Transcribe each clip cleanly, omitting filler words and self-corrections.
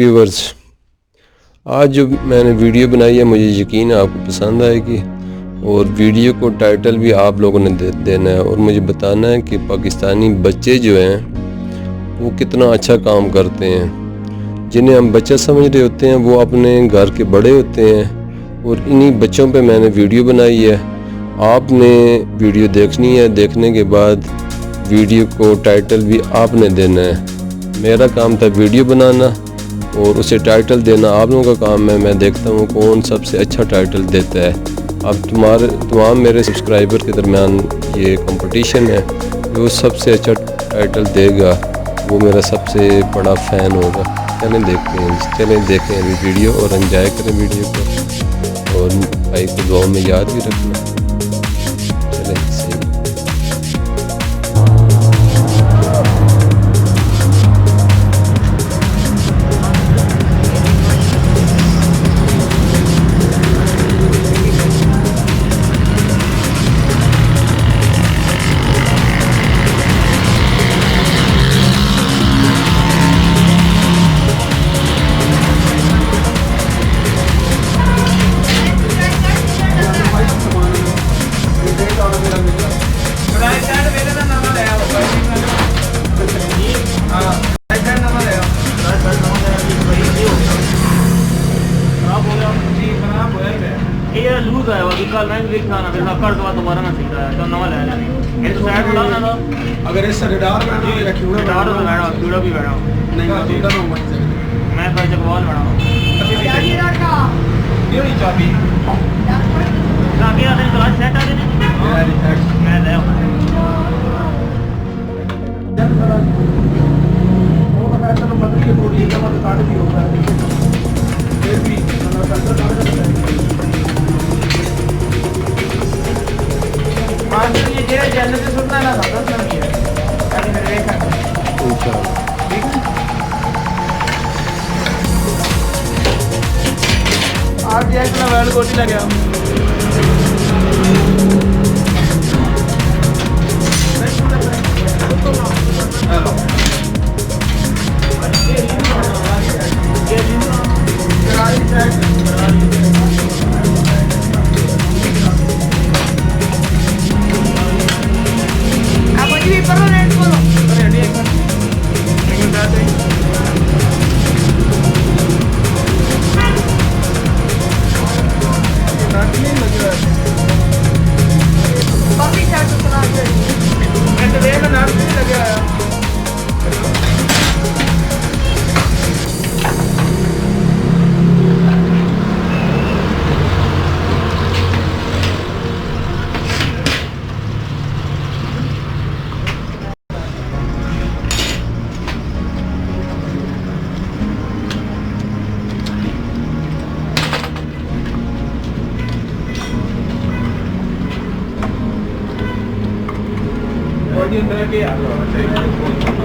Viewers, आज जो मैंने वीडियो बनाई है मुझे यकीन है आपको पसंद आएगी और वीडियो को टाइटल भी आप लोगों ने देना है और मुझे बताना है कि पाकिस्तानी बच्चे जो हैं वो कितना अच्छा काम करते हैं। जिन्हें हम बच्चा समझ रहे होते हैं वो अपने घर के बड़े होते हैं और इन्हीं बच्चों पे मैंने वीडियो बनाई है। आपने वीडियो देखनी है, देखने के बाद वीडियो को टाइटल भी आपने देना है। मेरा काम था वीडियो बनाना और उसे टाइटल देना आप लोगों का काम है। मैं देखता हूँ कौन सबसे अच्छा टाइटल देता है। अब तमाम मेरे सब्सक्राइबर के दरमियान ये कंपटीशन है, जो सबसे अच्छा टाइटल देगा वो मेरा सबसे बड़ा फ़ैन होगा। चलें देखते हैं, चलें देखें अभी वीडियो और एंजॉय करें वीडियो को और भाई को दुआ में याद भी रखना। चलें सही। ये लूज है वो कल रंग दिखा ना फिर कर दो दोबारा ना सीख रहा है तो नवा ले लेंगे इस साइड उड़ा ना तो अगर इस रिडार में ना या क्यूड़ा डाल दो बैठा क्यूड़ा भी बैठा नहीं ना तो मत से मैं फिर जगवाल बैठा चाबी रखा ये नहीं चाबी चाबी आते तो आज सेट आ गए मैं ले वो मैं तो बदली के थोड़ी जमा तो काट दी होगा फिर भी आज ये जेल जल्द से सुनना ना था तो नहीं है अभी मेरे देखा इंशाल्लाह ठीक है आज ये इतना वेल कोटी लगा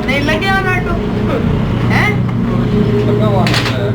नहीं लगे ऑटो हैं लगा हुआ है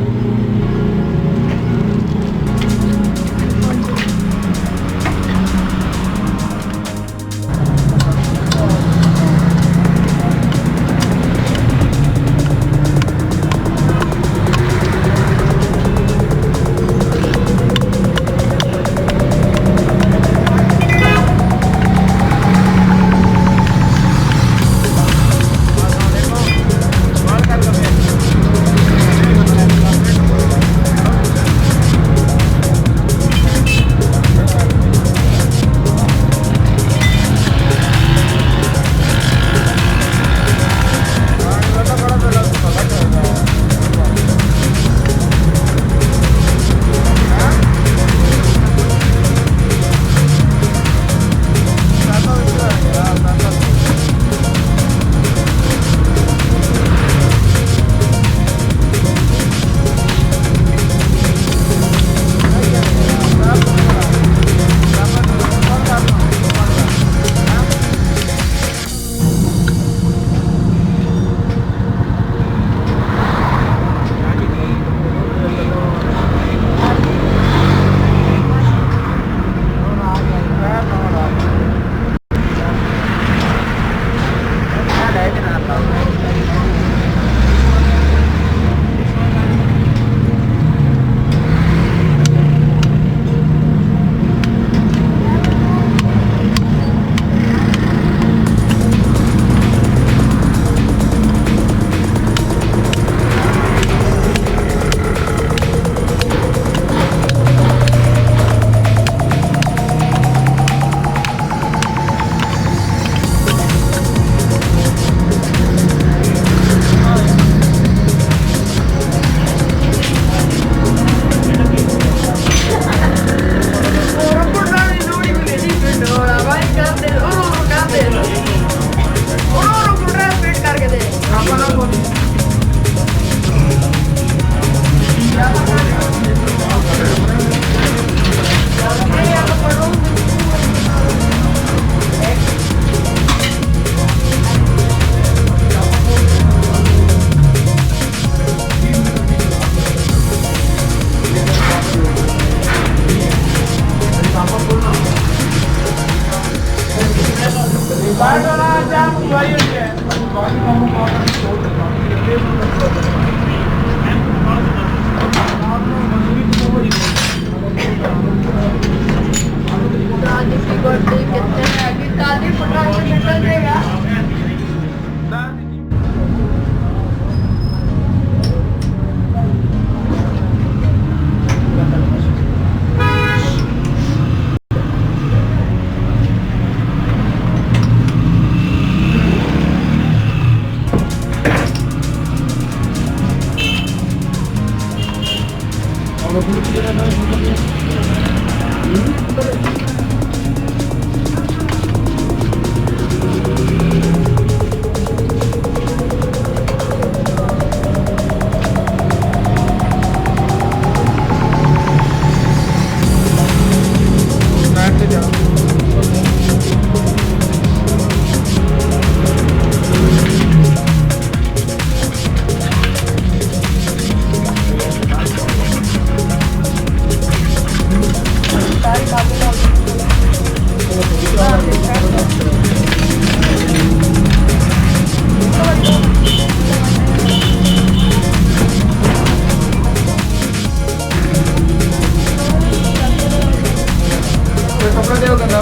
कपड़ा दे गंदा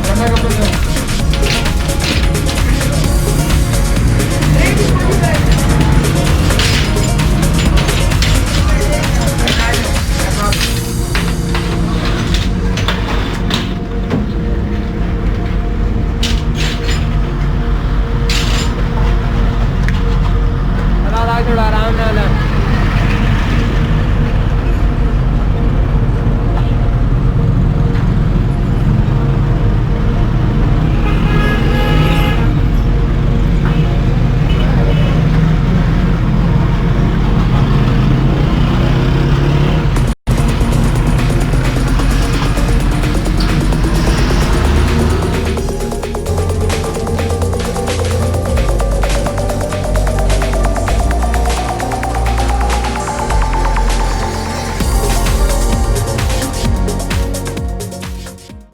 गंदा कपड़ा दे थोड़ा आराम